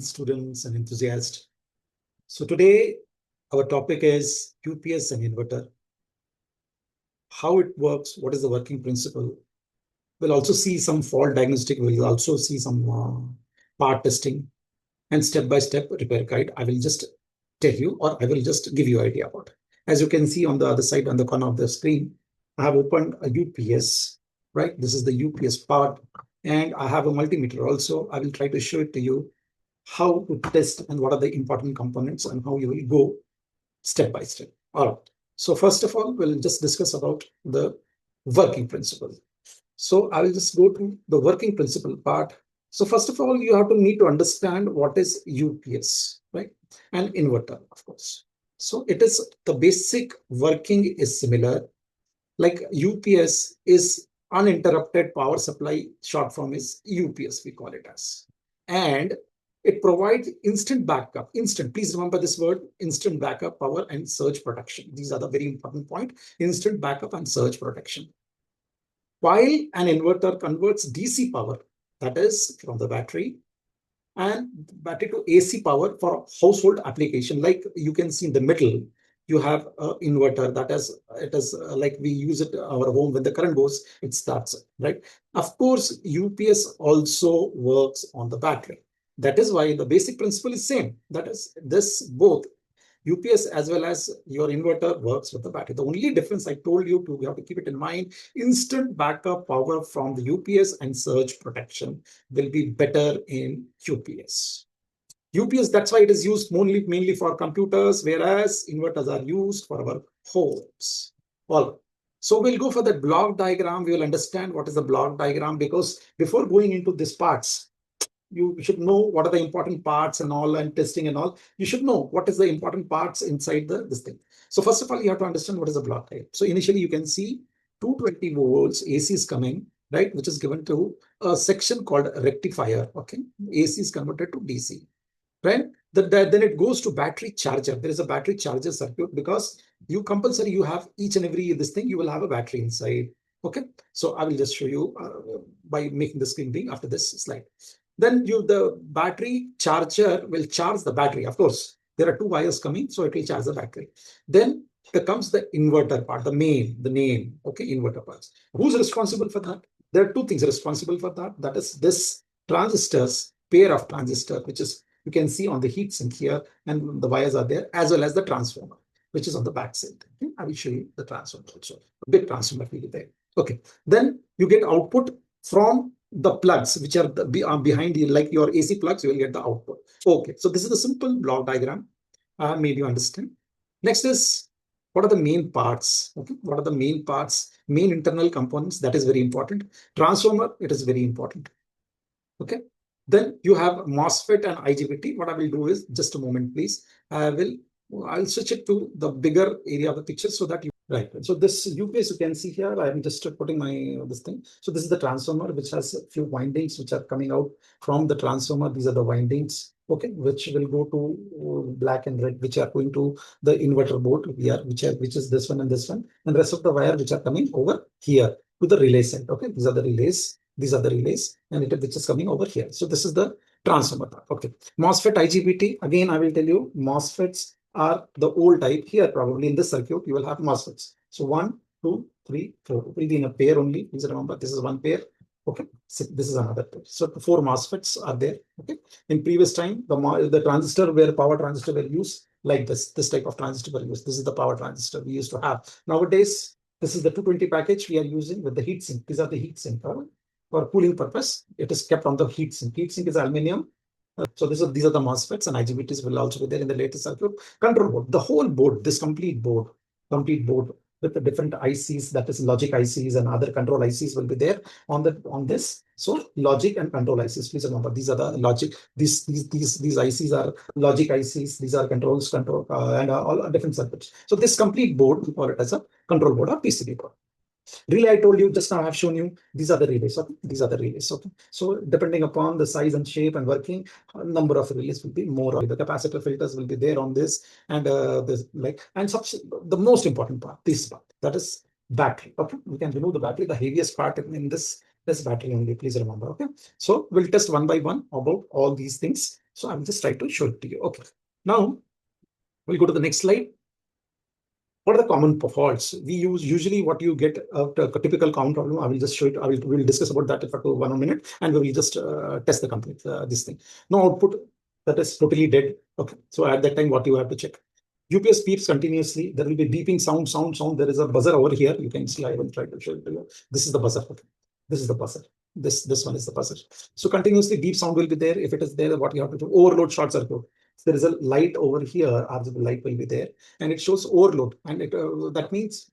students and enthusiasts. So today our topic is UPS and inverter, how it works, what is the working principle. We'll also see some fault diagnostic, we'll also see some part testing and step-by-step repair guide. I will just tell you, or I will just give you an idea about it. As you can see on the other side, on the corner of the screen, I have opened a UPS, right? This is the UPS part, and I have a multimeter also. I will try to show it to you how to test and what are the important components and how you will go step by step. All right. So first of all, we'll just discuss about the working principle. So I will just go to the working principle part. So first of all, you have to need to understand what is UPS, right? And inverter, of course. So it is the basic working is similar. Like UPS is uninterrupted power supply, short form is UPS, we call it as. And it provides instant backup, instant, please remember this word, instant backup power and surge protection. These are the very important point, instant backup and surge protection. While an inverter converts DC power, that is from the battery, and battery to AC power for household application. Like you can see in the middle, you have an inverter that is, it is like we use it our home. When the current goes, it starts, right? Of course, UPS also works on the battery. That is why the basic principle is same. That is, this both UPS as well as your inverter works with the battery. The only difference I told you to, you have to keep it in mind, instant backup power from the UPS and surge protection will be better in UPS. UPS, that's why it is used mainly for computers, whereas inverters are used for our homes. Well, so we'll go for the block diagram. We will understand what is the block diagram, because before going into these parts, you should know what are the important parts and all, and testing and all. You should know what is the important parts inside this thing. So first of all, you have to understand what is the block diagram. So initially you can see 220 volts AC is coming, right, which is given to a section called rectifier. Okay, AC is converted to DC, right? Then it goes to battery charger. There is a battery charger circuit, because you compulsory you have each and every this thing, you will have a battery inside. Okay, so I will just show you by making the screen big after this slide. Then the battery charger will charge the battery. Of course, there are two wires coming, so it will charge the battery. Then there comes the inverter part, the name, okay, inverter parts. Who's responsible for that? There are two things responsible for that. That is this transistors, pair of transistor, which is, you can see on the heat sink here, and the wires are there, as well as the transformer, which is on the back side. Okay? I will show you the transformer also. A big transformer will be there. Okay. Then you get output from the plugs, which are behind you, like your AC plugs, you will get the output. Okay, so this is the simple block diagram. Maybe you understand. Next is, what are the main parts? Okay, what are the main parts? Main internal components, that is very important. Transformer, it is very important. Okay, then you have MOSFET and IGBT. What I will do is, just a moment, please. I'll switch it to the bigger area of the picture so that you. Right. So this UPS you can see here, I'm just putting my this thing. So this is the transformer, which has a few windings which are coming out from the transformer. These are the windings, okay, which will go to black and red, which are going to the inverter board here, which is this one and this one, and rest of the wire which are coming over here to the relay side. Okay, these are the relays. These are the relays, and which is coming over here. So this is the transformer part. Okay, MOSFET IGBT. Again, I will tell you, MOSFETs are the old type. Here probably in this circuit you will have MOSFETs. So 1, 2, 3, 4. It will be in a pair only. Please remember, this is one pair. Okay, so this is another pair. So 4 MOSFETs are there. Okay, in previous time the transistor where power transistor were used like this type of transistor were used. This is the power transistor we used to have. Nowadays this is the 220 package we are using with the heat sink. These are the heat sink. For cooling purpose, it is kept on the heat sink. Heat sink is aluminum. So these are the MOSFETs, and IGBTs will also be there in the latest circuit. Control board, the whole board, this complete board with the different ICs, that is logic ICs and other control ICs will be there on this. So logic and control ICs, please remember, these are the logic. These ICs are logic ICs. These are and all different circuits. So this complete board, we call it as a control board or PCB board. Relay, I told you just now, I have shown you, these are the relays. Okay, these are the relays. Okay, so depending upon the size and shape and working, number of relays will be more. The capacitor filters will be there on this, and the most important part, this part, that is battery. Okay, we can remove the battery, the heaviest part in this battery only. Please remember. Okay, so we'll test one by one about all these things. So I'm just trying to show it to you. Okay. Now we'll go to the next slide. What are the common faults? We use usually what you get a typical common problem. I will just show it. We'll discuss about that for 1 minute, and we will just test the company this thing. No output, that is totally dead. Okay, so at that time, what you have to check? UPS beeps continuously. There will be beeping sound. There is a buzzer over here. You can see. I will try to show it to you. This is the buzzer. Okay, this is the buzzer. This one is the buzzer. So continuously beep sound will be there. If it is there, what you have to do? Overload short circuit. So there is a light over here. RGB light will be there, and it shows overload, and that means,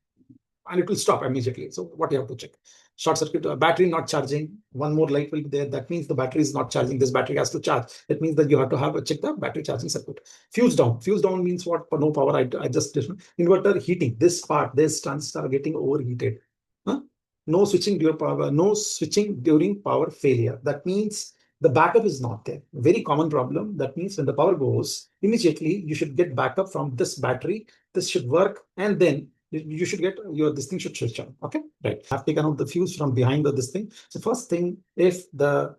and it will stop immediately. So what you have to check? Short circuit, battery not charging. One more light will be there. That means the battery is not charging. This battery has to charge. That means that you have to have a check the battery charging circuit. Fuse down. Fuse down means what? No power. I just inverter heating. This part, this transistor are getting overheated. Huh? No switching during power. No switching during power failure. That means the backup is not there. Very common problem. That means when the power goes, immediately you should get backup from this battery. This should work, and then you should get this thing should switch on. Okay, right. I've taken out the fuse from behind this thing. So first thing, if the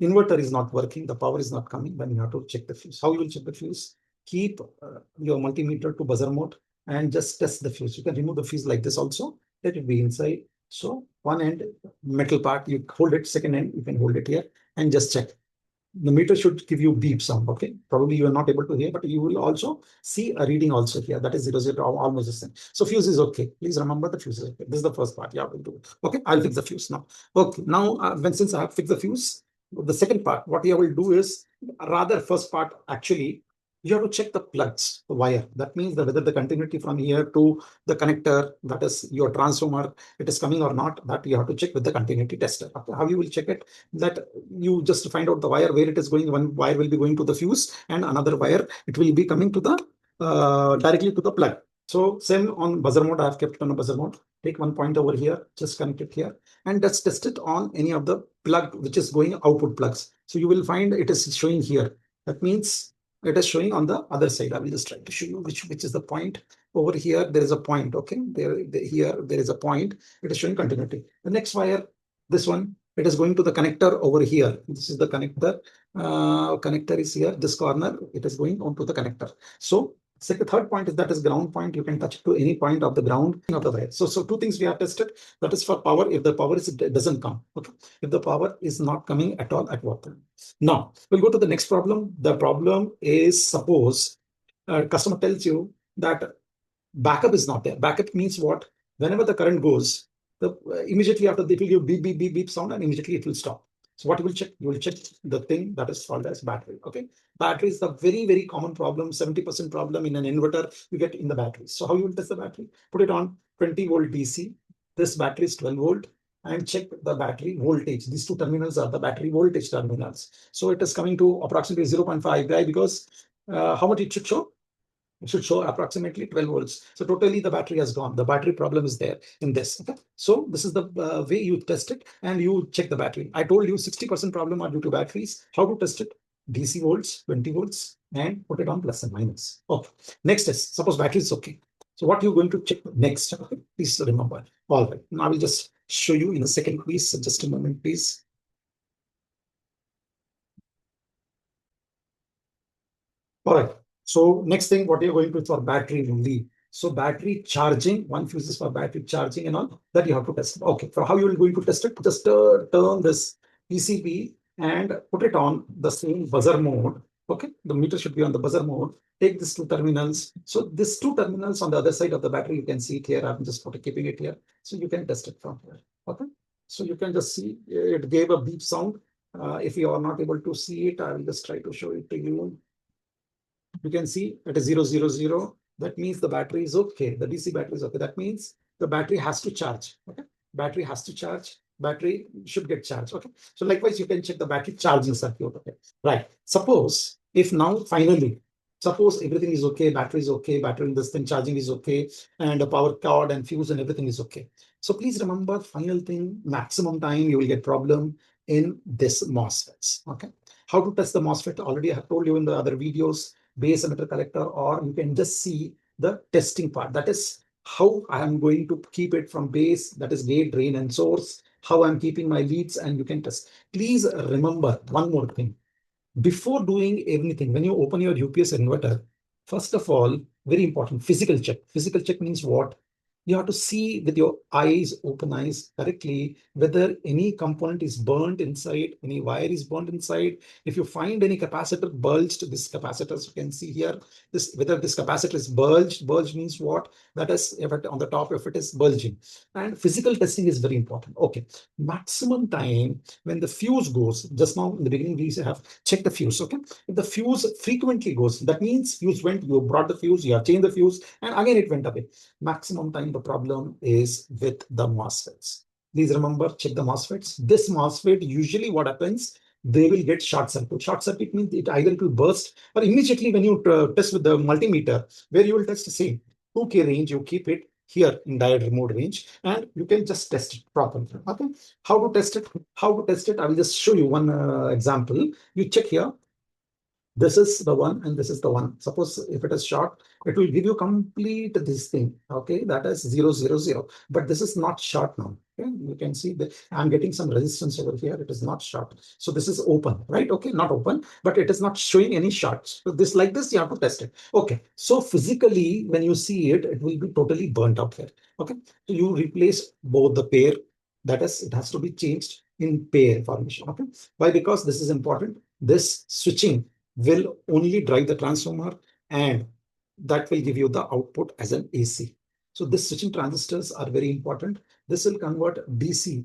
inverter is not working, the power is not coming, then you have to check the fuse. How you will check the fuse? Keep your multimeter to buzzer mode and just test the fuse. You can remove the fuse like this also. Let it be inside. So one end metal part, you hold it. Second end, you can hold it here and just check. The meter should give you beep sound. Okay, probably you are not able to hear, but you will also see a reading also here. That is 0, almost the same. So fuse is okay. Please remember the fuse is okay. This is the first part. Yeah, we'll do it. Okay, I'll fix the fuse now. Okay, now since I have fixed the fuse, the second part, what you will do is, rather first part actually, you have to check the plugs, the wire. That means that whether the continuity from here to the connector, that is your transformer, it is coming or not, that you have to check with the continuity tester. Okay, how you will check it? That you just find out the wire where it is going. One wire will be going to the fuse, and another wire, it will be coming to the directly to the plug. So same on buzzer mode, I have kept it on a buzzer mode. Take one point over here, just connect it here, and let's test it on any of the plug which is going output plugs. So you will find it is showing here. That means it is showing on the other side. I will just try to show you which is the point. Over here, there is a point. Okay, here there is a point. It is showing continuity. The next wire, this one, it is going to the connector over here. This is the connector. Connector is here. This corner, it is going on to the connector. So third point is that is ground point. You can touch it to any point of the ground of the wire. So two things we have tested. That is for power. If the power doesn't come, okay. If the power is not coming at all, at what time? Now we'll go to the next problem. The problem is, suppose customer tells you that backup is not there. Backup means what? Whenever the current goes, immediately after it will give beep beep beep beep sound, and immediately it will stop. So what you will check? You will check the thing that is called as battery. Okay, battery is the very common problem. 70% problem in an inverter you get in the battery. So how you will test the battery? Put it on 20-volt DC. This battery is 12-volt, and check the battery voltage. These two terminals are the battery voltage terminals. So it is coming to approximately 0.5. Why? Because how much it should show? It should show approximately 12 volts. So totally the battery has gone. The battery problem is there in this. Okay. So this is the way you test it, and you check the battery. I told you 60% problem are due to batteries. How to test it? DC volts, 20 volts, and put it on plus and minus. Okay. Next is, suppose battery is okay. So what you're going to check next? Okay. Please remember. All right. Now I will just show you in a second, please. Just a moment, please. All right. So next thing, what you're going to for battery only. So battery charging, one fuse is for battery charging and all that you have to test. Okay. So how you will going to test it? Just turn this PCB and put it on the same buzzer mode. Okay. The meter should be on the buzzer mode. Take these two terminals. So these two terminals on the other side of the battery, you can see it here. I'm just keeping it here. So you can test it from here. Okay. So you can just see it gave a beep sound. If you are not able to see it, I will just try to show it to you. You can see it is 0, 0, 0. That means the battery is okay. The DC battery is okay. That means the battery has to charge. Okay. Battery has to charge. Battery should get charged. Okay. So likewise, you can check the battery charging circuit. Okay. Right. Suppose if now finally, suppose everything is okay, battery is okay, battery in this thing charging is okay, and the power cord and fuse and everything is okay. So please remember, final thing, maximum time you will get problem in this MOSFETs. Okay. How to test the MOSFET? Already I have told you in the other videos. Base emitter collector, or you can just see the testing part. That is how I am going to keep it from base, that is gate, drain, and source, how I'm keeping my leads, and you can test. Please remember one more thing. Before doing anything, when you open your UPS inverter, first of all, very important, physical check. Physical check means what? You have to see with your eyes, open eyes, correctly, whether any component is burnt inside, any wire is burnt inside. If you find any capacitor bulged, this capacitor, as you can see here, this whether this capacitor is bulged. Bulged means what? That is, if it on the top, if it is bulging. And physical testing is very important. Okay, maximum time when the fuse goes. Just now in the beginning, we have check the fuse. Okay, if the fuse frequently goes, that means fuse went, you brought the fuse, you have changed the fuse, and again it went away. Maximum time the problem is with the MOSFETs. Please remember, check the MOSFETs. This MOSFET, usually what happens, they will get short circuit. Short circuit means it either it will burst, or immediately when you test with the multimeter, where you will test the same 2K range, you keep it here in diode mode range, and you can just test it properly. Okay, how to test it? How to test it? I will just show you one example. You check here. This is the one and this is the one. Suppose if it is short, it will give you complete this thing. Okay, that is 0, 0, 0. But this is not short now. Okay, you can see that I'm getting some resistance over here. It is not short. So this is open, right? Okay, not open, but it is not showing any shorts. So this, like this, you have to test it. Okay, so physically, when you see it, it will be totally burnt out here. Okay, so you replace both the pair. That is, it has to be changed in pair formation. Okay, why? Because this is important. This switching will only drive the transformer, and that will give you the output as an AC. So this switching transistors are very important. This will convert DC.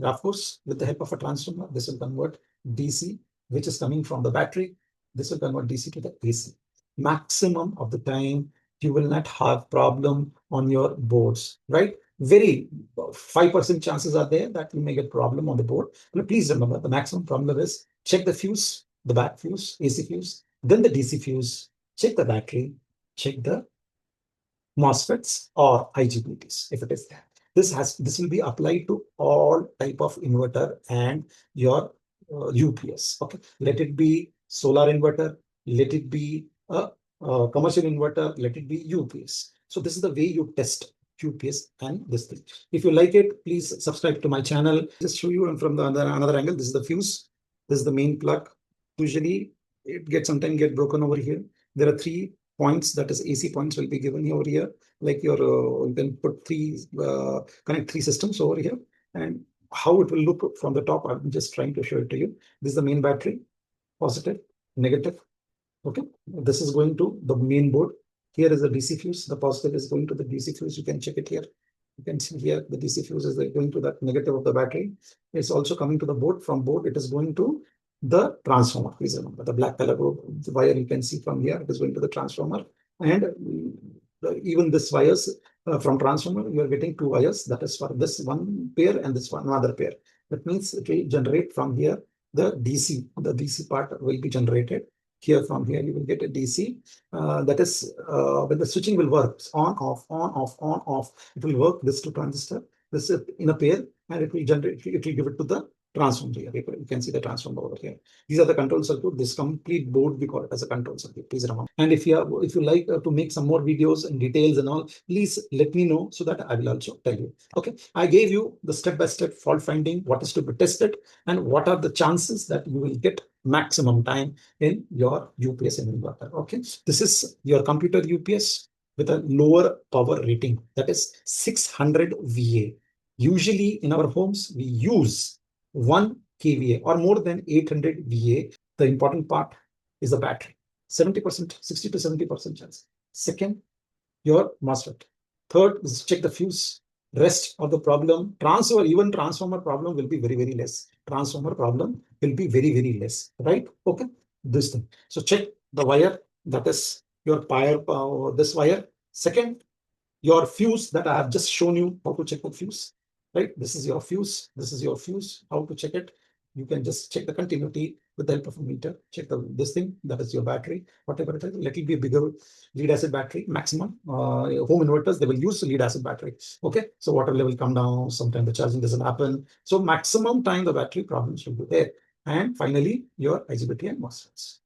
Of course, with the help of a transformer, this will convert DC, which is coming from the battery. This will convert DC to the AC. Maximum of the time, you will not have problem on your boards, right? Very 5% chances are there that you may get problem on the board. But please remember, the maximum problem is check the fuse, the back fuse, AC fuse, then the DC fuse, check the battery, check the MOSFETs or IGBTs if it is there. This will be applied to all type of inverter and your UPS. Okay, let it be solar inverter, let it be a commercial inverter, let it be UPS. So this is the way you test UPS and this thing. If you like it, please subscribe to my channel. Just show you from the another angle. This is the fuse. This is the main plug. Usually it gets sometimes get broken over here. There are 3 points, that is AC points, will be given over here. Like your you can put connect 3 systems over here, and how it will look from the top, I'm just trying to show it to you. This is the main battery, positive, negative. Okay, this is going to the main board. Here is the DC fuse. The positive is going to the DC fuse. You can check it here. You can see here the DC fuse is going to that negative of the battery. It's also coming to the board. From board, it is going to the transformer. Please remember the black color wire you can see from here. It is going to the transformer, and even this wires from transformer, you are getting 2 wires. That is for this one pair and this one another pair. That means it will generate from here the DC. The DC part will be generated. Here from here you will get a DC. That is when the switching will work on off on off on off. It will work this 2 transistor. This is in a pair, and it will generate. It will give it to the transformer here. You can see the transformer over here. These are the control circuit. This complete board we call it as a control circuit. Please remember. And if you like to make some more videos and details and all, please let me know so that I will also tell you. Okay, I gave you the step-by-step fault finding, what is to be tested, and what are the chances that you will get maximum time in your UPS inverter. Okay, this is your computer UPS with a lower power rating, that is 600 VA. Usually in our homes we use 1 kVA or more than 800 VA. The important part is the battery. 70%, 60 to 70% chance. Second, your MOSFET. Third is check the fuse. Rest of the problem, even transformer problem will be very, very less. Transformer problem will be very, very less, right? Okay, this thing. So check the wire, that is your this wire. Second, your fuse that I have just shown you how to check the fuse, right? This is your fuse. This is your fuse. How to check it? You can just check the continuity with the help of a meter. Check this thing, that is your battery, whatever it is. Let it be a bigger lead acid battery maximum. Home inverters, they will use lead acid battery. Okay, so water level come down. Sometimes the charging doesn't happen. So maximum time the battery problems will be there. And finally, your IGBT and MOSFETs.